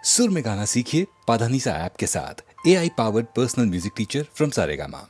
सुर में गाना सीखिए पाधानीसा ऐप के साथ। AI powered personal music teacher from Saregama.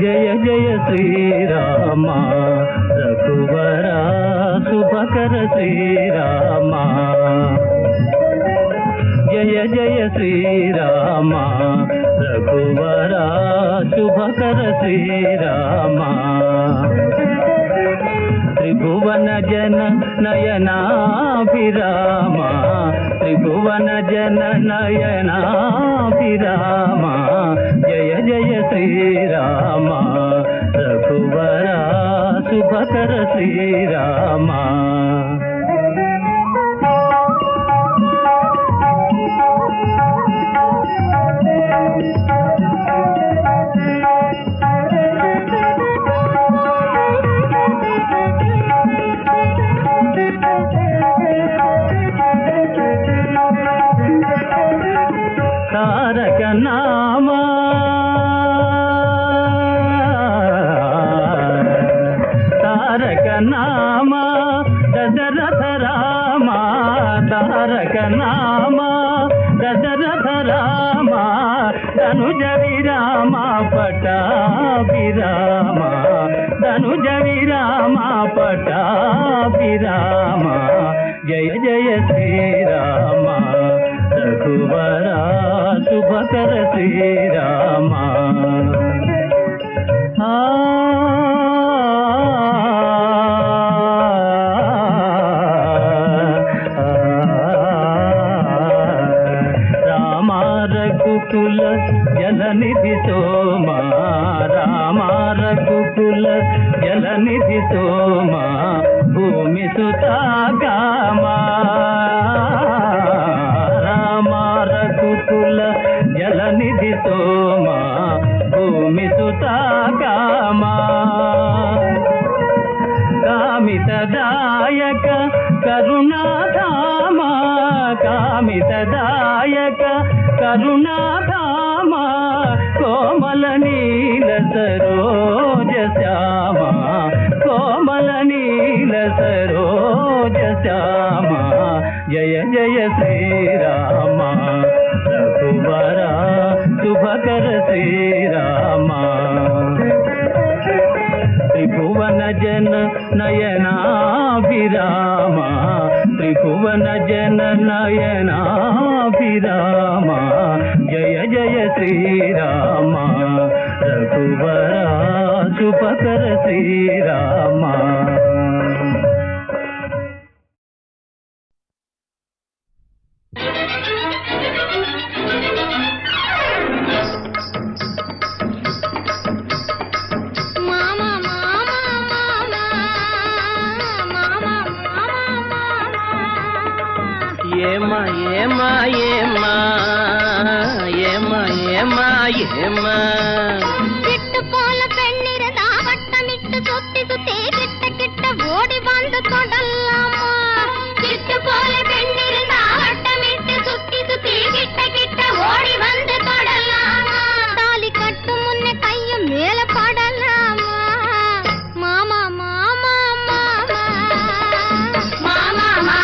जय जय श्री राम रघुवरा शुभकर श्री राम। जय जय श्री राम रघुवरा शुभकर श्री राम। त्रिभुवन जन नयनाभिराम त्रिभुवन जन नयनाभिराम। जय जय श्री राम रघुवरा शुभकर श्री राम। तारक नाम तारक नाम दशरथ राम। तारक नाम दशरथ राम। धनुज विराम पट्टाभिराम धनुज विराम पट्टाभिराम। जय जय श्री राम रघुवरा शुभकर श्री राम। राम रघुकुल जलनिधि सोमा राम रघुकुल जलनिधि सोमा भूमि सुता కామితదాయక కరుణాధామ కామితదాయక కరుణాధామ కోమల నీల సరోజ శ్యామ కోమల నీల సరోజ శ్యామ జయ జయ శ్రీరామ రఘువర శుభకర శ్రీరామ త్రిభువన జన నయనాభిరామ త్రిభువన జన నయనాభిరామ జయ జయ శ్రీరామ రఘువర శుభకర శ్రీరామ ఏమా ఏమా ఏమా ఏమా ఏమా ఏమా கிட்டு போல பெண்ணிருந்தா வட்டமிட்டு சுத்தி சுத்தி கிட்ட கிட்ட ஓடி வந்து தொடலாமா கிட்டு போல பெண்ணிருந்தா வட்டமிட்டு சுத்தி சுத்தி கிட்ட கிட்ட ஓடி வந்து தொடலாமா தாலி கட்டு முன்னே கையும் மேல படலாமா மாமா மாமா மாமா மாமா மாமா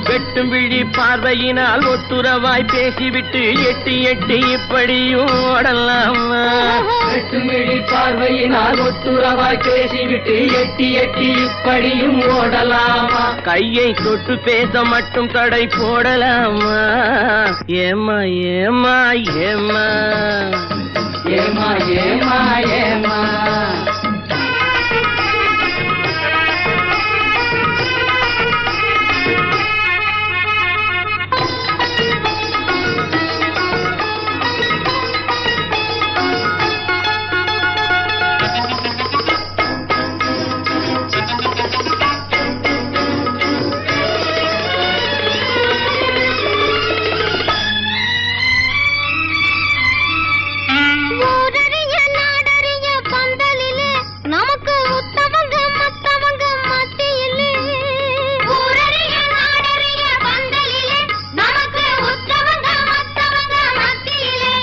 வெட்டும் விழி பார்வையினால் ஒட்டுறவாய் பேசிவிட்டு எட்டி எட்டி இப்படியும் ஓடலாமா வெட்டும் விழி பார்வையினால் ஒட்டுறவாய் பேசிவிட்டு எட்டி எட்டி இப்படியும் ஓடலாமா கையை தொட்டு பேச மட்டும் தடை போடலாமா ஏமா ஏமா ஏமா ஏமா ஏமா ஏமா ஊரறிய நாடறிய பந்தலிலே நமக்கு உத்தமங்க மத்தவங்க மத்தியிலே ஊரறிய நாடறிய பந்தலிலே நமக்கு உத்தமங்க மத்தவங்க மத்தியிலே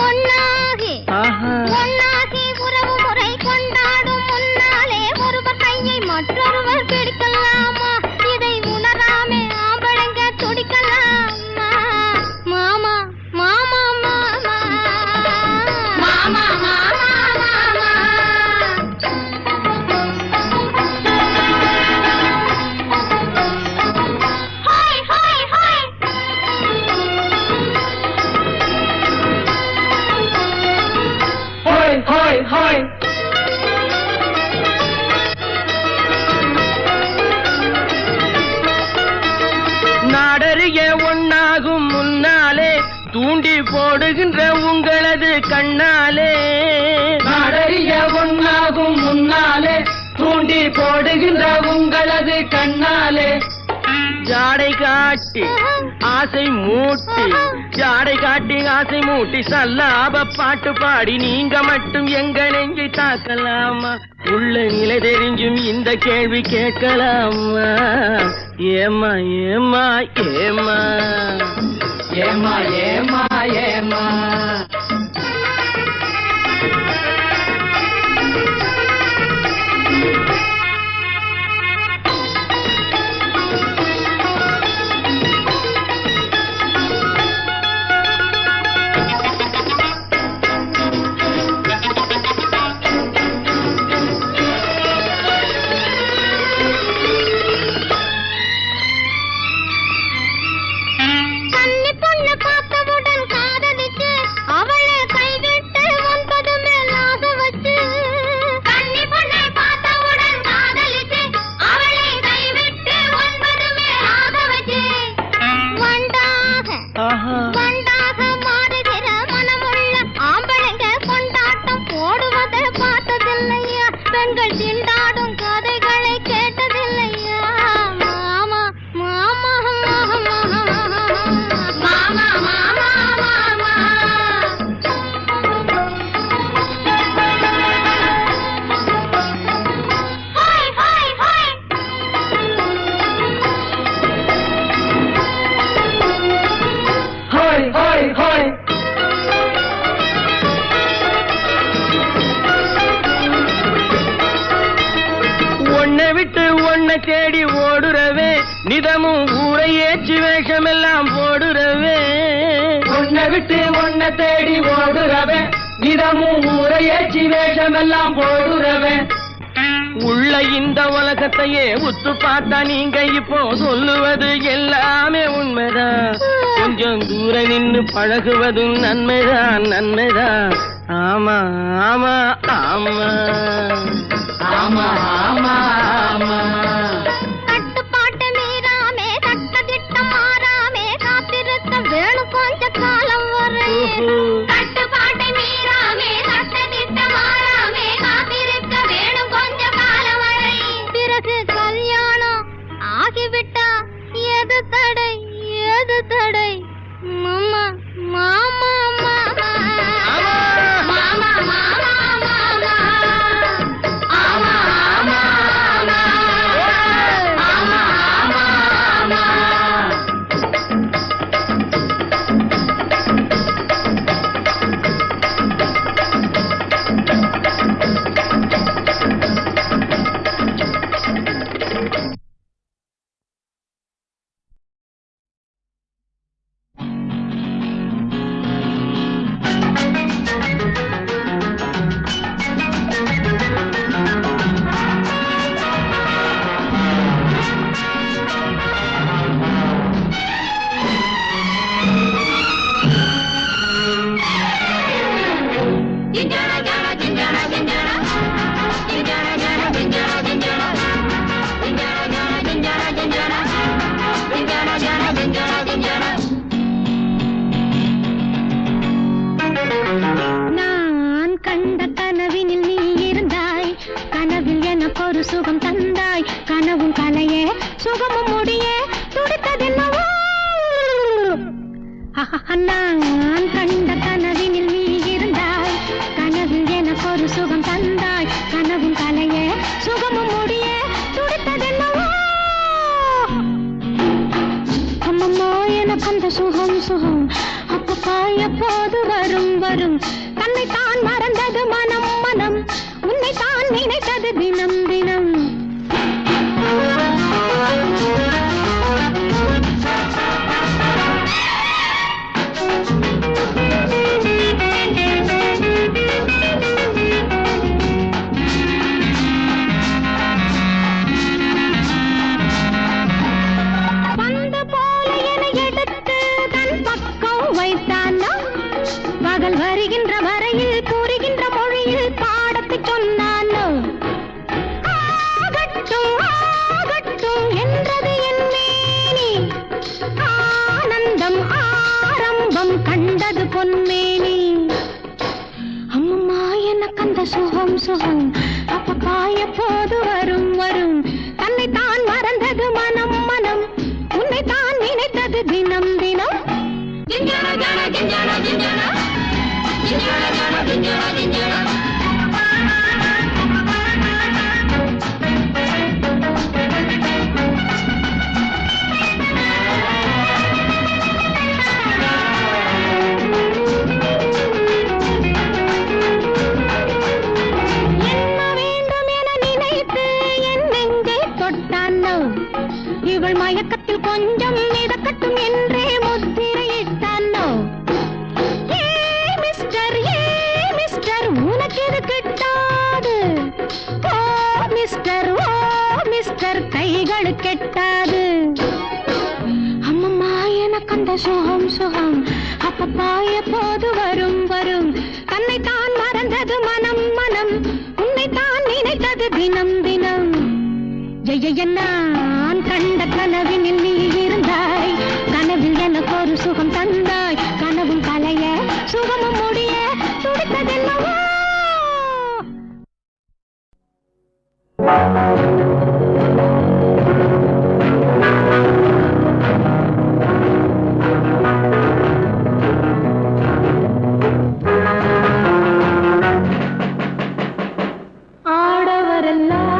ஒன்னாகி ஒன்னாகி உறவு முறை கொண்டாடும் முன்னாலே ஒருவர் கையை மற்றொருவர் பிடிக்கலாமா இதை உணராமே ஆம்பளைங்க துடிக்கலாமா மாமா மாமா மாமா மாமா மாமா ஹாய் ஹாய் ஹாய் ஹோய் ஹோய் ஹோய் நாடறிய ஒன்னாகும் முன்னாலே தூண்டி போடுகின்ற உங்களது கண்ணாலே நாடறிய ஒன்னாகும் முன்னாலே தூண்டி போடுகின்ற உங்களது கண்ணாலே ஜாடை காட்டி ஆசை மூட்டி ஜாடை காட்டி ஆசை மூட்டி சல்லாப பாட்டு பாடி நீங்க மட்டும் எங்க நெஞ்சை தாக்கலாமா உள்ள நிலை தெரிஞ்சும் இந்த கேள்வி கேட்கலாமா ஏமா ஏமா ஏமா ஏமா ஏமா ஏமா கன்னி பொண்ணு பார்த்தவுடன் காதலிச்சு ஒன்ன விட்டு ஒன்ன தேடி ஓடுறவே நிதமும் ஊரை ஏற்றி வேஷமெல்லாம் போடுறவே ஒன்ன விட்டு ஒன்ன தேடி ஓடுறவே நிதமும் ஊரை ஏற்றி வேஷமெல்லாம் போடுறவே உள்ள இந்த உலகத்தையே உத்து பார்த்தா நீங்க இப்போ சொல்லுவது எல்லாமே உண்மைதான் கொஞ்சம் தூரம் நின்னு பழகுவதும் நன்மைதான் நன்மைதான் ஆமா ஆமா ஆமா ஆமா ஆமா ஆமா கட்டுப்பாட்டு மீறாமே சட்டதிட்டம் மாறாமே காத்திருக்க வேணும் கொஞ்ச காலம் வரை கட்டுப்பாட்டு மீறாமே சட்டதிட்டம் மாறாமே காத்திருக்க வேணும் கொஞ்ச காலம் வரை பிறகு கல்யாணம் ஆகிவிட்டா எது தடை மாமா மாமா மாமா மாமா மாமா ஆமா ஆமா ஆமா ஆமா நான் கண்ட கனவினில் நீ இருந்தாய் கனவில் எனக்கொரு சுகம் தந்தாய் கனவும் கலையே சுகமும் முடியே துடித்ததென்னவோ நான் கண்ட கனவினில் நீ இருந்தாய் கனவில் எனக்கொரு சுகம் தந்தாய் கனவும் கலையே சுகமும் முடியே துடித்ததென்னவோ அம்மம்மா எனக்கு அந்த சுகம் சுகம் அப்பப்பா எப்போது வரும் வரும் தன்னை தான் மறந்தது மனம் மனம் உன்னை தான் நினைத்தது தினம் தினம் பந்து போல என எடுத்து தன் பக்கம் வைத்தானோ பகல் வருகின்ற வரையில் கூறுகின்ற மொழியில் பாடத்தை சொன்னானோ ஆகட்டும் ஆகட்டும் என்றது என் மேனி ஆனந்தம் ஆரம்பம் கண்டது பொன்மேனி அம்மம்மா எனக்கு அந்த சுகம் சுகம் அப்பப்பா எப்போது வரும் வரும் தன்னை தான் மறந்தது மனம் மனம் உன்னை தான் நினைத்தது தினம் தினம் ஜிஞ்சன ஜன ஜிஞ்சன ஜிஞ்சன ஜிஞ்சன ஜன ஜிஞ்சன ஜிஞ்சன என்ன வேண்டும் என நினைத்து என் நெஞ்சை தொட்டானோ இவள் மயக்கத்தில் கொஞ்சம் மிதக்கட்டும் என்றே முத்திரையிட்டானோ ஏ மிஸ்டர் உனக்கு இது கிட்டாது ஓ மிஸ்டர் கைகள் கெட்டாது அம்மம்மா எனக்கு அந்த சுகம் சுகம் அப்பப்பா எப்போது வரும் வரும் தன்னை தான் மறந்தது மனம் மனம் உன்னை தான் நினைத்தது தினம் தினம் ஜெய நான் கண்ட கனவினில் நீ இருந்தாய் கனவில் எனக்கு ஒரு சுகம் தந்தாய் கனவும் கலைய சுகமும் முடிய துடித்ததென்னவோ ஆடவரெல்லாம்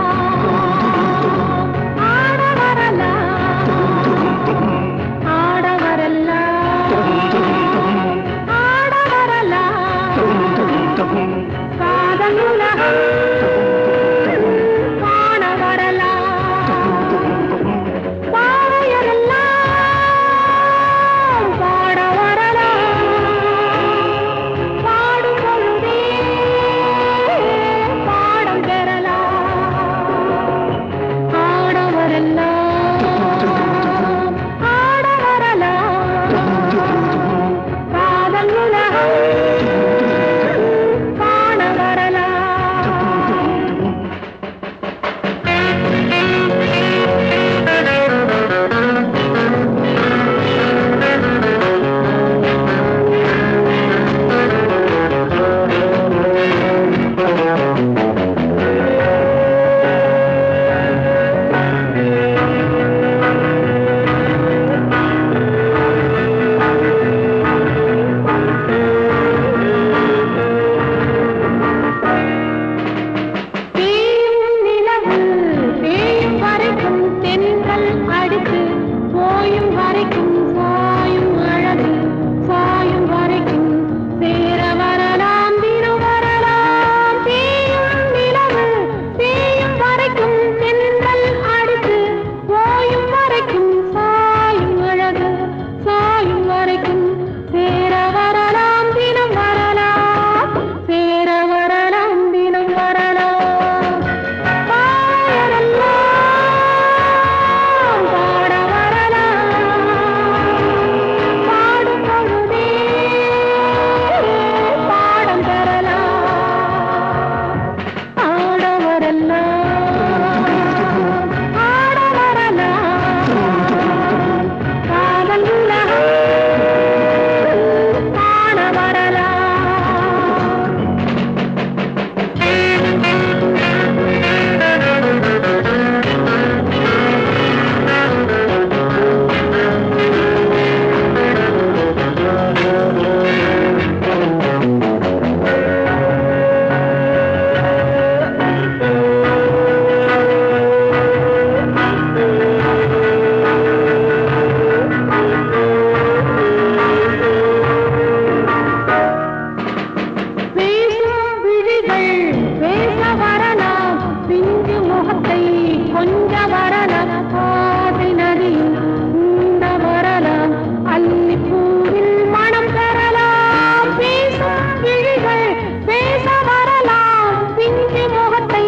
வரலாம் ஆதி நதியில் நீந்த வரலாம் அல்லிப்பூவில் மனம் பெறலாம் பேசும் விழிகள் பேச வரலாம் பிஞ்சி முகத்தை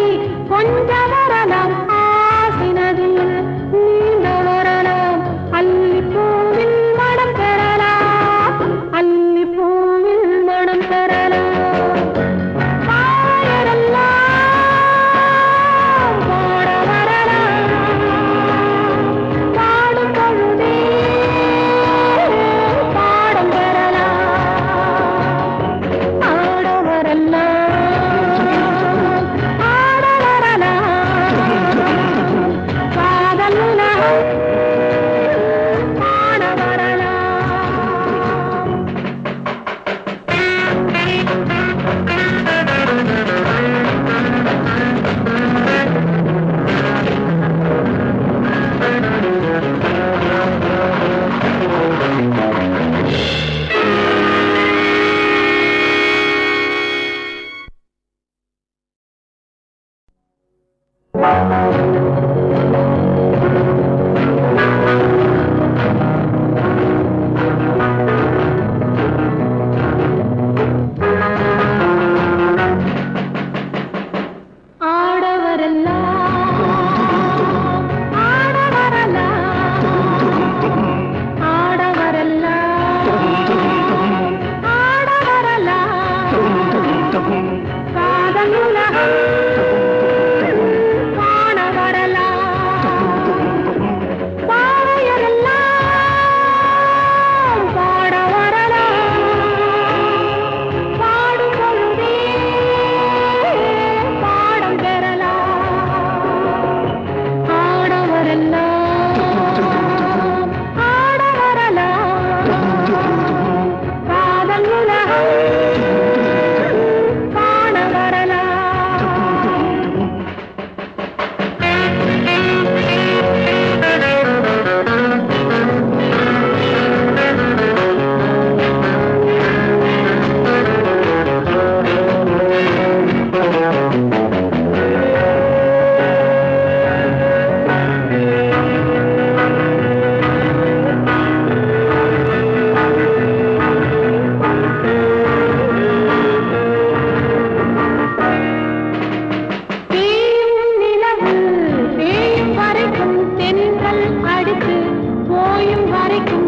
கொஞ்ச வரலாம் ஆசி நதியில் நீந்த வரலாம் அல்லிப்பூவில் மனம் பெறலாம் அல்லிப்பூவில் மனம் பெறலாம் வரைக்கும்